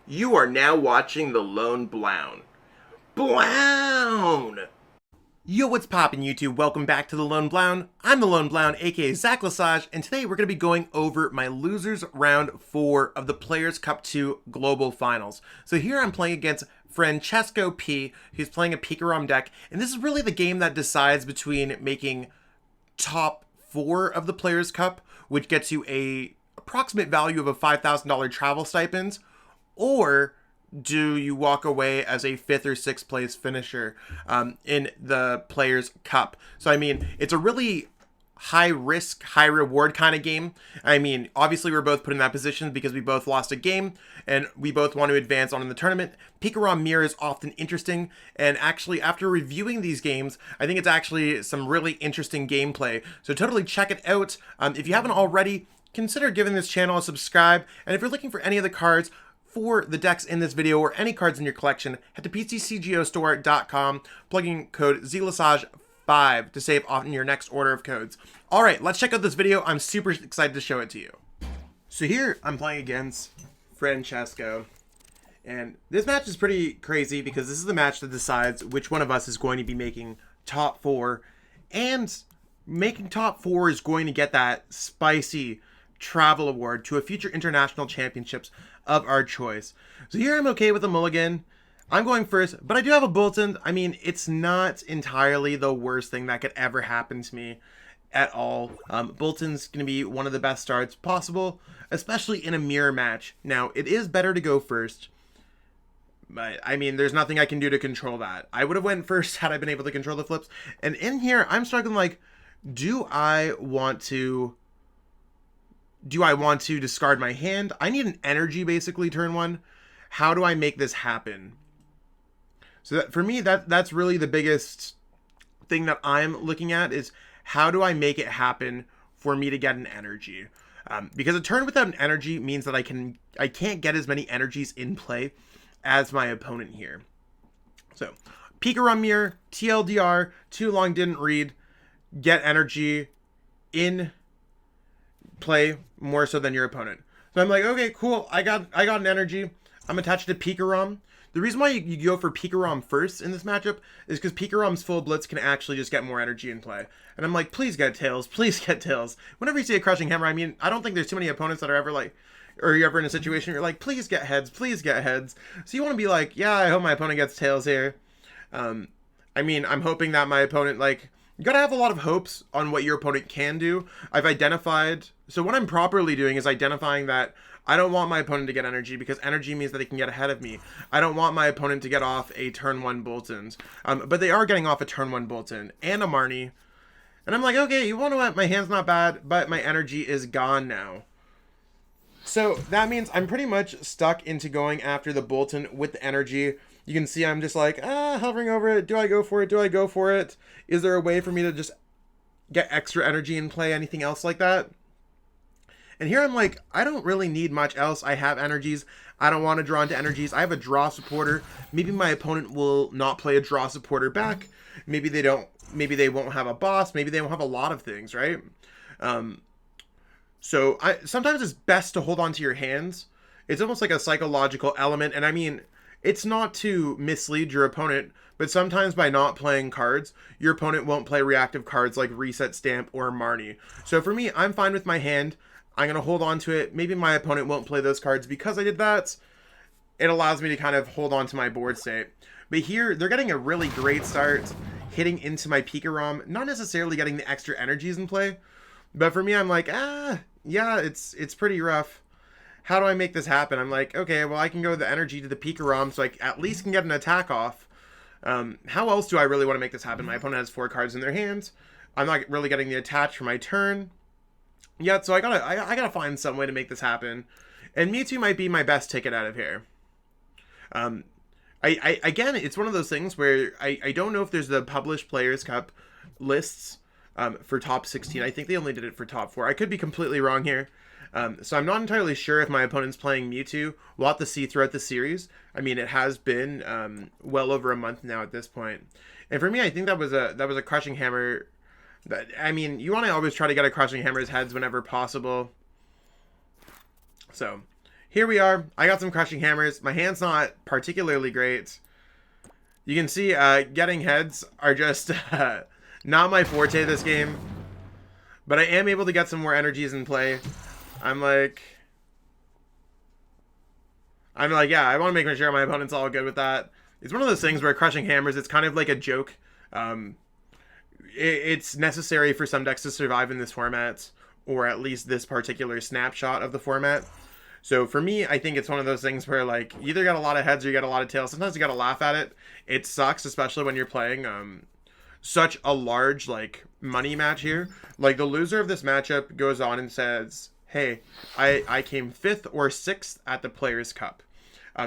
You are now watching The Lone Blown. Blown! Yo, what's poppin' YouTube? Welcome back to The Lone Blown. I'm The Lone Blown, aka Zach Lesage, and today we're going to be going over my losers round 4 of the Players' Cup 2 Global Finals. So here I'm playing against Francesco P, who's playing a PikaRom deck, and this is really the game that decides between making top 4 of the Players' Cup, which gets you a approximate value of a $5,000 travel stipend, or do you walk away as a 5th or 6th place finisher in the Players' Cup? So, I mean, it's a really high risk, high reward kind of game. I mean, obviously we're both put in that position because we both lost a game and we both want to advance on in the tournament. PikaRom mirror is often interesting, and actually after reviewing these games, I think it's actually some really interesting gameplay. So totally check it out. If you haven't already, consider giving this channel a subscribe, and if you're looking for any of the cards for the decks in this video or any cards in your collection, head to ptcgostore.com, plug in code ZLesage5 to save on your next order of codes. Alright, let's check out this video. I'm super excited to show it to you. So here I'm playing against Francesco, and this match is pretty crazy because this is the match that decides which one of us is going to be making top 4, and making top 4 is going to get that spicy travel award to a future international championships of our choice. So here I'm okay with a mulligan. I'm going first, but I do have a Bolton. I mean, it's not entirely the worst thing that could ever happen to me at all. Bolton's going to be one of the best starts possible, especially in a mirror match. Now, it is better to go first, but I mean, there's nothing I can do to control that. I would have went first had I been able to control the flips. And in here, I'm struggling like, do I want to discard my hand? I need an energy basically turn 1. How do I make this happen? So that, for me, that's really the biggest thing that I'm looking at is how do I make it happen for me to get an energy? Because a turn without an energy means that I can't get as many energies in play as my opponent here. So PikaRom mirror, TLDR, too long didn't read, get energy in play more so than your opponent. So I'm like, okay, cool. I got an energy. I'm attached to PikaRom. The reason why you go for PikaRom first in this matchup is because PikaRom's full blitz can actually just get more energy in play. And I'm like, please get tails, please get tails. Whenever you see a crushing hammer, I mean, I don't think there's too many opponents that are ever like, or you're ever in a situation where you're like, please get heads, please get heads. So you want to be like, yeah, I hope my opponent gets tails here. I mean, I'm hoping that my opponent, like, you gotta have a lot of hopes on what your opponent can do. I've identified, so what I'm properly doing is identifying that I don't want my opponent to get energy because energy means that he can get ahead of me. I don't want my opponent to get off a turn 1 Boltons. But they are getting off a turn 1 Bolton and a Marnie. And I'm like, okay, you wanna know what? My hand's not bad, but my energy is gone now. So that means I'm pretty much stuck into going after the Bolton with the energy. You can see I'm just like, hovering over it. Do I go for it? Do I go for it? Is there a way for me to just get extra energy in play? Anything else like that? And here I'm like, I don't really need much else. I have energies. I don't want to draw into energies. I have a draw supporter. Maybe my opponent will not play a draw supporter back. Maybe they don't. Maybe they won't have a boss. Maybe they won't have a lot of things, right? So sometimes it's best to hold on to your hands. It's almost like a psychological element. And I mean, it's not to mislead your opponent, but sometimes by not playing cards, your opponent won't play reactive cards like Reset Stamp or Marnie. So for me, I'm fine with my hand. I'm going to hold on to it. Maybe my opponent won't play those cards because I did that. It allows me to kind of hold on to my board state. But here, they're getting a really great start, hitting into my PikaRom, not necessarily getting the extra energies in play. But for me, I'm like, yeah, it's pretty rough. How do I make this happen? I'm like, okay, well, I can go the energy to the PikaRom so I at least can get an attack off. How else do I really want to make this happen? My opponent has 4 cards in their hands. I'm not really getting the attach for my turn. Yeah, so I gotta find some way to make this happen. And Mewtwo might be my best ticket out of here. Again, it's one of those things where I don't know if there's the published Players' Cup lists for top 16. I think they only did it for top 4. I could be completely wrong here. So I'm not entirely sure if my opponent's playing Mewtwo. We'll have to see throughout the series. I mean, it has been well over a month now at this point. And for me, I think that was a crushing hammer. I mean, you want to always try to get a crushing hammer's heads whenever possible. So here we are. I got some crushing hammers. My hand's not particularly great. You can see getting heads are just not my forte this game. But I am able to get some more energies in play. I'm like, yeah, I want to make sure my opponent's all good with that. It's one of those things where crushing hammers, it's kind of like a joke. It's necessary for some decks to survive in this format, or at least this particular snapshot of the format. So for me, I think it's one of those things where, like, you either got a lot of heads or you got a lot of tails. Sometimes you got to laugh at it. It sucks, especially when you're playing such a large, like, money match here. Like, the loser of this matchup goes on and says, hey, I came 5th or 6th at the Players' Cup,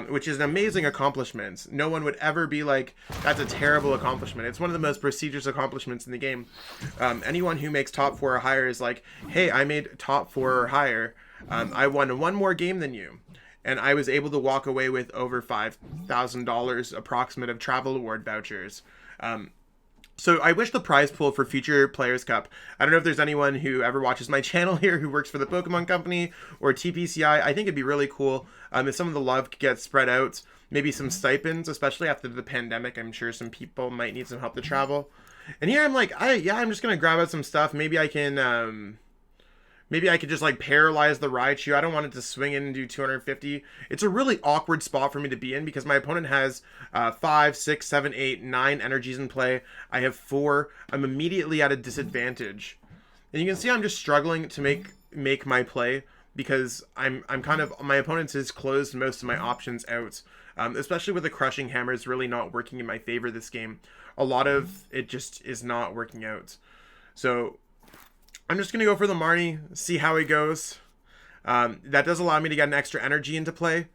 which is an amazing accomplishment. No one would ever be like, that's a terrible accomplishment. It's one of the most prestigious accomplishments in the game. Anyone who makes top 4 or higher is like, hey, I made top 4 or higher. I won one more game than you, and I was able to walk away with over $5,000 approximate of travel award vouchers. So I wish the prize pool for future Players' Cup, I don't know if there's anyone who ever watches my channel here who works for the Pokemon Company or TPCI. I think it'd be really cool if some of the love could get spread out. Maybe some stipends, especially after the pandemic. I'm sure some people might need some help to travel. And here I'm like, I'm just going to grab out some stuff. Maybe I can... Maybe I could just, like, paralyze the Raichu. I don't want it to swing in and do 250. It's a really awkward spot for me to be in because my opponent has 5, 6, 7, 8, 9 energies in play. I have 4. I'm immediately at a disadvantage. And you can see I'm just struggling to make my play because I'm kind of... My opponent has closed most of my options out. Especially with the crushing hammers really not working in my favor this game. A lot of it just is not working out. So... I'm just going to go for the Marnie, see how he goes. That does allow me to get an extra energy into play.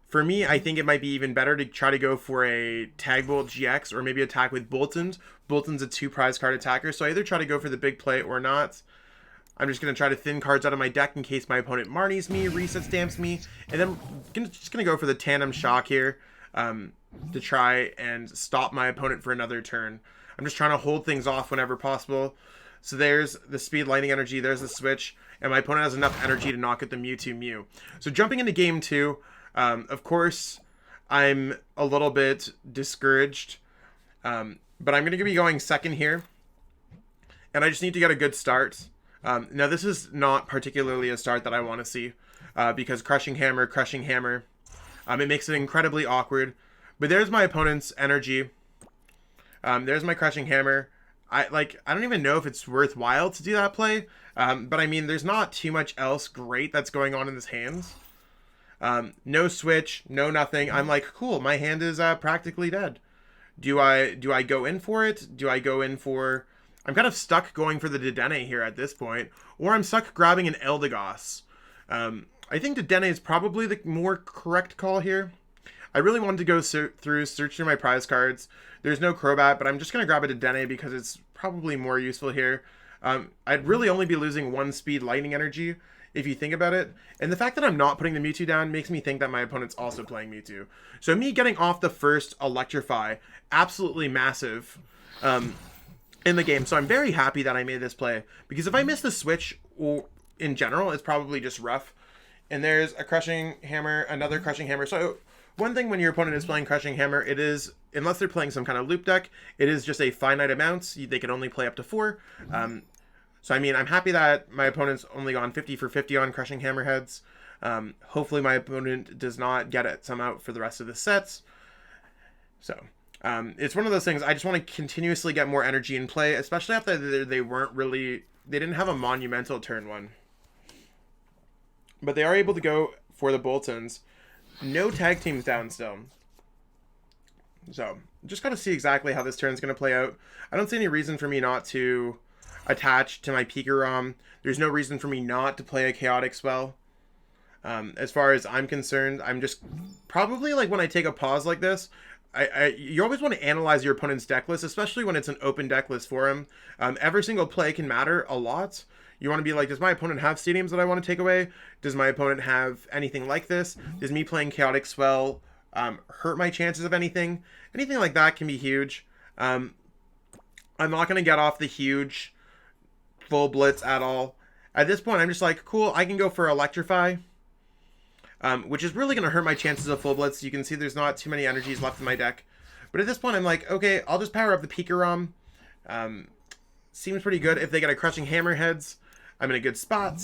For me, I think it might be even better to try to go for a Tag Bolt GX or maybe attack with Boltund. Boltund's a 2 prize card attacker, so I either try to go for the big play or not. I'm just going to try to thin cards out of my deck in case my opponent Marnies me, reset stamps me, and then just going to go for the Tandem Shock here to try and stop my opponent for another turn. I'm just trying to hold things off whenever possible. So there's the speed lightning energy, there's the switch, and my opponent has enough energy to knock at the Mewtwo Mew. So jumping into game 2, of course, I'm a little bit discouraged, but I'm going to be going second here, and I just need to get a good start. Now this is not particularly a start that I want to see, because Crushing Hammer, it makes it incredibly awkward. But there's my opponent's energy. There's my Crushing Hammer. I don't even know if it's worthwhile to do that play, but I mean, there's not too much else great that's going on in his hands. No switch, no nothing. I'm like, cool, my hand is practically dead. Do I go in for it? Do I go in for... I'm kind of stuck going for the Dedenne here at this point, or I'm stuck grabbing an Eldegoss. I think Dedenne is probably the more correct call here. I really wanted to go search through my prize cards. There's no Crobat, but I'm just going to grab a Dedenne because it's probably more useful here. I'd really only be losing 1 speed lightning energy if you think about it. And the fact that I'm not putting the Mewtwo down makes me think that my opponent's also playing Mewtwo. So me getting off the first Electrify, absolutely massive in the game. So I'm very happy that I made this play, because if I miss the switch in general, it's probably just rough. And there's a Crushing Hammer, another Crushing Hammer. So one thing when your opponent is playing Crushing Hammer, it is, unless they're playing some kind of loop deck, it is just a finite amount. They can only play up to 4. So I mean, I'm happy that my opponent's only gone 50 for 50 on Crushing Hammer heads. Hopefully my opponent does not get it some out for the rest of the sets. So it's one of those things, I just want to continuously get more energy in play, especially after they didn't have a monumental turn 1. But they are able to go for the Boltons. No tag teams down still. So, just got to see exactly how this turn's going to play out. I don't see any reason for me not to attach to my PikaRom. There's no reason for me not to play a Chaotic Spell. As far as I'm concerned, I'm just probably, like, when I take a pause like this, you always want to analyze your opponent's deck list, especially when it's an open deck list for him. Every single play can matter a lot. You want to be like, does my opponent have stadiums that I want to take away? Does my opponent have anything like this? Does me playing Chaotic Swell hurt my chances of anything? Anything like that can be huge. I'm not going to get off the huge full blitz at all. At this point, I'm just like, cool, I can go for Electrify. which is really going to hurt my chances of full blitz. You can see there's not too many energies left in my deck. But at this point, I'm like, okay, I'll just power up the PikaRom. Seems pretty good. If they get a Crushing Hammerheads, I'm in a good spot.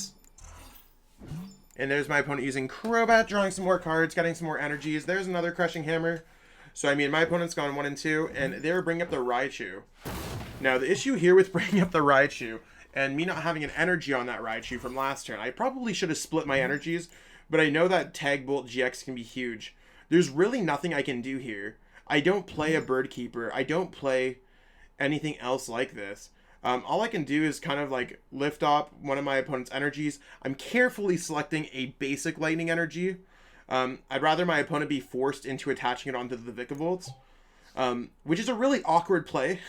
And there's my opponent using Crobat, drawing some more cards, getting some more energies. There's another Crushing Hammer. So, I mean, my opponent's gone 1 and 2, and they were bringing up the Raichu. Now, the issue here with bringing up the Raichu, and me not having an energy on that Raichu from last turn, I probably should have split my energies, but I know that Tag Bolt GX can be huge. There's really nothing I can do here. I don't play a Bird Keeper. I don't play anything else like this. All I can do is kind of like lift up one of my opponent's energies. I'm carefully selecting a basic lightning energy. I'd rather my opponent be forced into attaching it onto the Vikavolt, which is a really awkward play.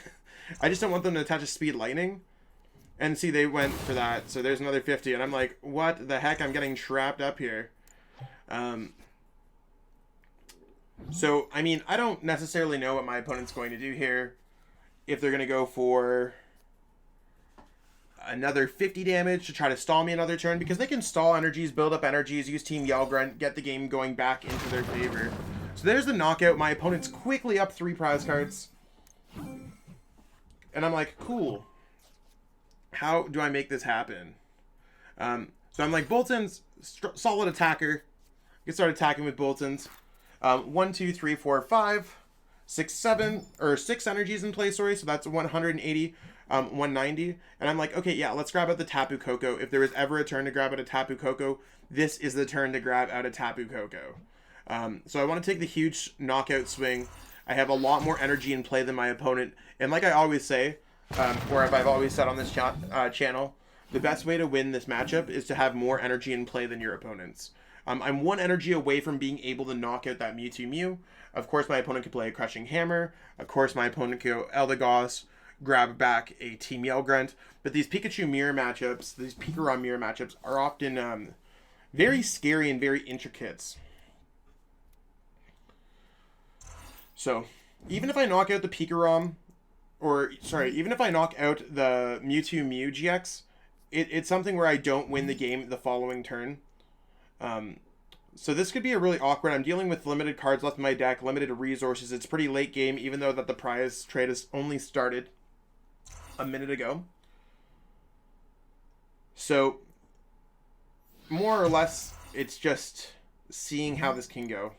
I just don't want them to attach a speed lightning. And see, they went for that. So there's another 50. And I'm like, what the heck? I'm getting trapped up here. So, I mean, I don't necessarily know what my opponent's going to do here. If they're going to go for another 50 damage to try to stall me another turn, because they can stall energies, build up energies, use Team Yell Grunt, get the game going back into their favor. So there's the knockout. My opponent's quickly up 3 prize cards. And I'm like, cool. How do I make this happen? So I'm like, Bolton's solid attacker. Get started attacking with Boltons. 1, 2, 3, 4, 5, 6, 7, or 6 energies in play, sorry. So that's 180, 190. And I'm like, okay, yeah, let's grab out the Tapu Koko. If there was ever a turn to grab out a Tapu Koko, this is the turn to grab out a Tapu Koko. So I want to take the huge knockout swing. I have a lot more energy in play than my opponent. And like I always say, or if I've always said on this channel, the best way to win this matchup is to have more energy in play than your opponents. I'm 1 energy away from being able to knock out that Mewtwo Mew. Of course, my opponent could play a Crushing Hammer. Of course, my opponent could go Eldegoss, grab back a Team Yell Grunt. But these Pikachu mirror matchups, these PikaRom mirror matchups, are often very scary and very intricate. So, even if I knock out the PikaRom, even if I knock out the Mewtwo Mew GX, it's something where I don't win the game the following turn. So this could be a really awkward. I'm dealing with limited cards left in my deck, limited resources. It's pretty late game, even though that the prize trade has only started a minute ago. So, more or less, it's just seeing how this can go.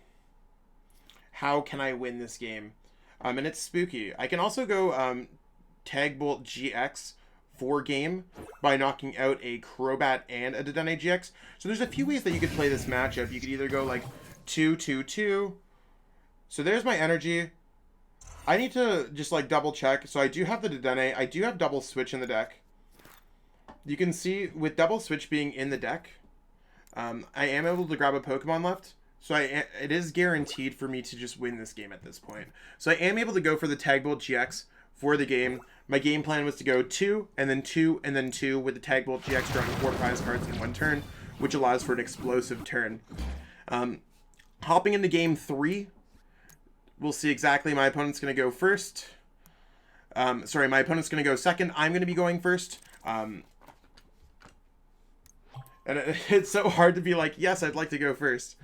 How can I win this game? And it's spooky. I can also go Tag Bolt GX for game by knocking out a Crobat and a Dedenne GX. So there's a few ways that you could play this matchup. You could either go like 2-2-2. So there's my energy. I need to just like double check. So I do have the Dedenne. I do have double switch in the deck. You can see with double switch being in the deck, I am able to grab a Pokemon left. So it is guaranteed for me to just win this game at this point. So I am able to go for the Tag Bolt GX for the game. My game plan was to go 2, and then 2, and then 2 with the Tag Bolt GX, drawing 4 prize cards in 1 turn, which allows for an explosive turn. Hopping into game 3, we'll see exactly. My opponent's going to go first. My opponent's going to go second. I'm going to be going first. And it's so hard to be like, yes, I'd like to go first.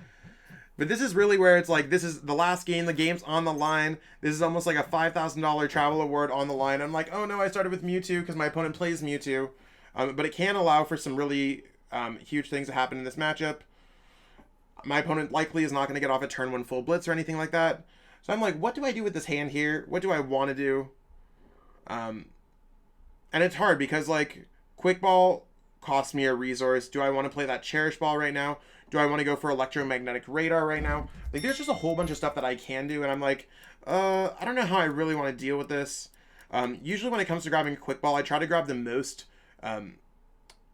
But this is really where it's like, this is the last game, the game's on the line. This is almost like a $5,000 travel award on the line. I'm like, oh no, I started with Mewtwo because my opponent plays Mewtwo. But it can allow for some really huge things to happen in this matchup. My opponent likely is not going to get off a turn 1 full blitz or anything like that. So I'm like, what do I do with this hand here? What do I want to do? And it's hard because like Quick Ball costs me a resource. Do I want to play that Cherish Ball right now? Do I want to go for Electromagnetic Radar right now? Like, there's just a whole bunch of stuff that I can do, and I'm like, I don't know how I really want to deal with this. Usually when it comes to grabbing a Quick Ball, I try to grab the most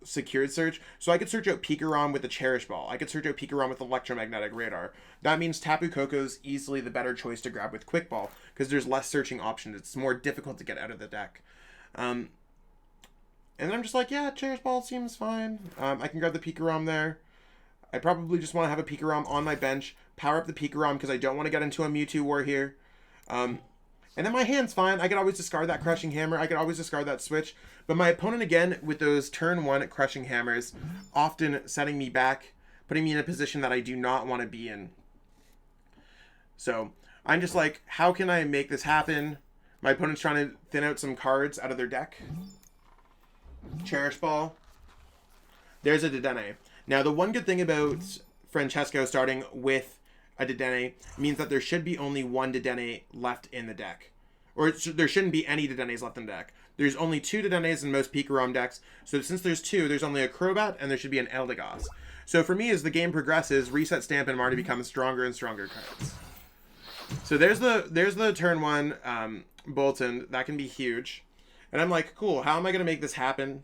secured search. So I could search out PikaRom with the Cherish Ball. I could search out PikaRom with Electromagnetic Radar. That means Tapu Koko's easily the better choice to grab with Quick Ball, because there's less searching options. It's more difficult to get out of the deck. And then I'm just like, yeah, Cherish Ball seems fine. I can grab the PikaRom there. I probably just want to have a PikaRom on my bench, power up the PikaRom because I don't want to get into a Mewtwo war here. And then my hand's fine. I could always discard that Crushing Hammer. I could always discard that Switch. But my opponent, again, with those turn 1 Crushing Hammers, often setting me back putting me in a position that I do not want to be in. So I'm just like, how can I make this happen? My opponent's trying to thin out some cards out of their deck. Cherish Ball. There's a Dedenne. Now, the one good thing about Francesco starting with a Dedenne means that there should be only one Dedenne left in the deck. Or there shouldn't be any Dedennes left in the deck. There's only 2 Dedennes in most PikaRom decks. So since there's 2, there's only a Crobat and there should be an Eldegoss. So for me, as the game progresses, Reset Stamp and Marty become stronger and stronger cards. So there's the turn 1 Bolton. That can be huge. And I'm like, cool, how am I going to make this happen?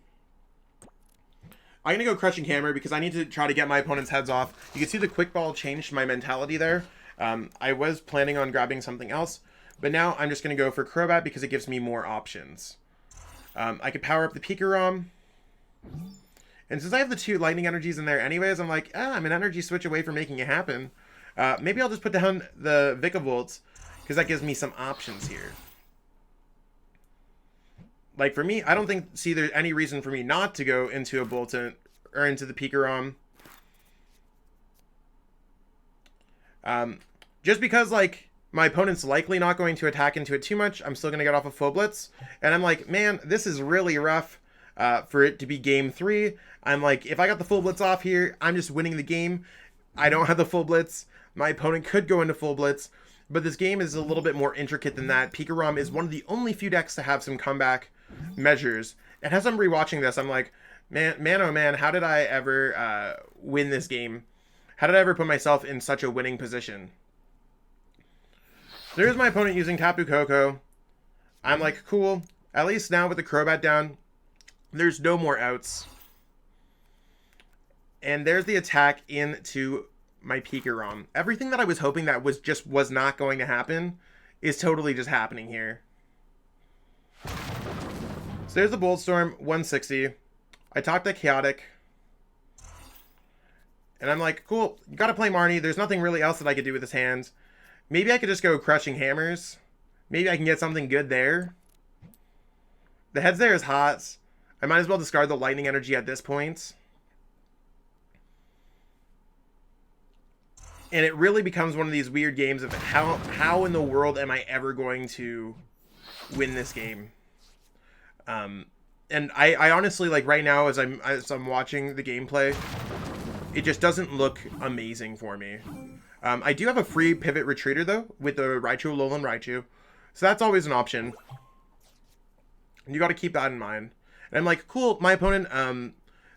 I'm going to go Crushing Hammer because I need to try to get my opponent's heads off. You can see the Quick Ball changed my mentality there. I was planning on grabbing something else, but now I'm just going to go for Crobat because it gives me more options. I could power up the PikaRom. And since I have the 2 lightning energies in there anyways, I'm like, I'm an energy switch away from making it happen. Maybe I'll just put down the Vikavolt because that gives me some options here. Like, for me, I don't see there's any reason for me not to go into a Bolton or into the PikaRom. Just because, like, my opponent's likely not going to attack into it too much, I'm still going to get off a Full Blitz. And I'm like, man, this is really rough for it to be game 3. I'm like, if I got the Full Blitz off here, I'm just winning the game. I don't have the Full Blitz. My opponent could go into Full Blitz. But this game is a little bit more intricate than that. PikaRom is one of the only few decks to have some comeback measures. And as I'm rewatching this, I'm like, man, oh man, how did I ever win this game? How did I ever put myself in such a winning position? There's my opponent using Tapu Koko. I'm like, cool. At least now with the Crobat down, there's no more outs. And there's the attack into my PikaRom. Everything that I was hoping that was not going to happen is totally just happening here. So there's the Boltstorm, 160. I talked to Chaotic. And I'm like, cool, you gotta play Marnie. There's nothing really else that I could do with his hands. Maybe I could just go Crushing Hammers. Maybe I can get something good there. The heads there is hot. I might as well discard the lightning energy at this point. And it really becomes one of these weird games of how in the world am I ever going to win this game? And I honestly, like, right now as I'm watching the gameplay, it just doesn't look amazing for me. I do have a free pivot retreater though with the Raichu, Alolan Raichu, so that's always an option. You got to keep that in mind. And I'm like, cool, my opponent,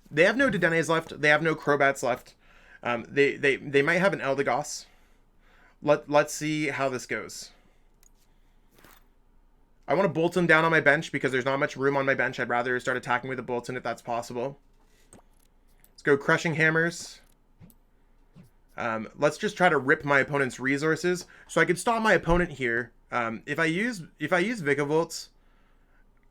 they have no Dedennes left, they have no Crobats left. They might have an Eldegoss. Let's see how this goes. I want to Bolton down on my bench because there's not much room on my bench. I'd rather start attacking with a Bolton if that's possible. Let's go Crushing Hammers. Let's just try to rip my opponent's resources. So I could stop my opponent here. If I use Vikavolt,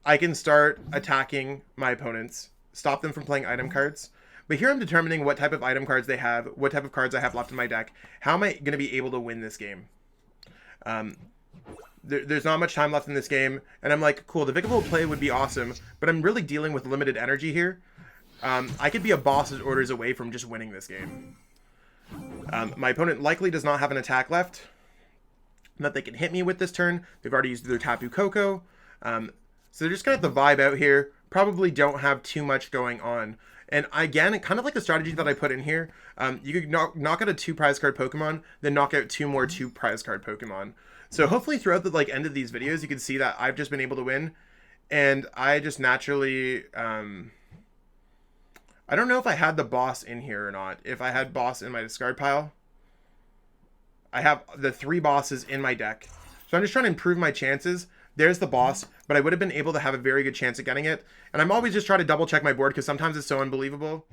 I can start attacking my opponents. Stop them from playing item cards. But here I'm determining what type of item cards they have, what type of cards I have left in my deck. How am I going to be able to win this game? There's not much time left in this game. And I'm like, cool, the Vikavolt play would be awesome. But I'm really dealing with limited energy here. I could be a boss's orders away from just winning this game. My opponent likely does not have an attack left that they can hit me with this turn. They've already used their Tapu Koko. So they're just going to have the vibe out here. Probably don't have too much going on. And again, kind of like the strategy that I put in here, you could knock out a 2 prize card Pokemon, then knock out 2 more 2 prize card Pokemon. So hopefully throughout the end of these videos, you can see that I've just been able to win. And I just naturally, I don't know if I had the boss in here or not. If I had boss in my discard pile. I have the 3 bosses in my deck. So I'm just trying to improve my chances. There's the boss, but I would have been able to have a very good chance at getting it. And I'm always just trying to double check my board because sometimes it's so unbelievable.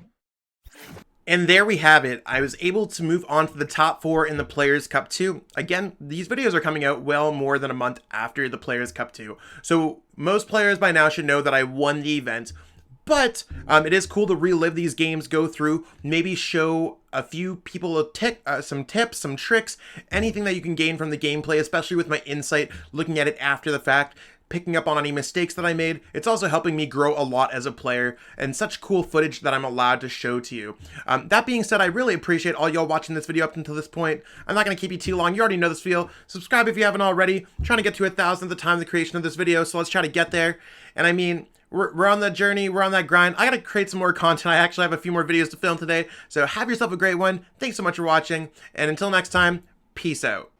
And there we have it. I was able to move on to the top 4 in the Players' Cup 2. Again, these videos are coming out well more than a month after the Players' Cup 2. So most players by now should know that I won the event. But it is cool to relive these games, go through, maybe show a few people some tips, some tricks, anything that you can gain from the gameplay, especially with my insight, looking at it after the fact. picking up on any mistakes that I made. It's also helping me grow a lot as a player and such cool footage that I'm allowed to show to you. That being said, I really appreciate all y'all watching this video up until this point. I'm not going to keep you too long. You already know this feel. Subscribe if you haven't already. I'm trying to get to 1,000 at the time of the creation of this video, so let's try to get there. And I mean, we're on that journey, we're on that grind. I gotta create some more content. I actually have a few more videos to film today, so have yourself a great one. Thanks so much for watching, and until next time, peace out.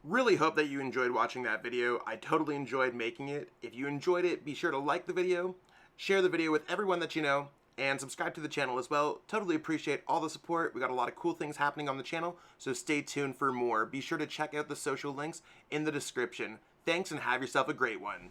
Really hope that you enjoyed watching that video. I totally enjoyed making it. If you enjoyed it, be sure to like the video, share the video with everyone that you know, and subscribe to the channel as well. Totally appreciate all the support. We got a lot of cool things happening on the channel, so stay tuned for more. Be sure to check out the social links in the description. Thanks and have yourself a great one.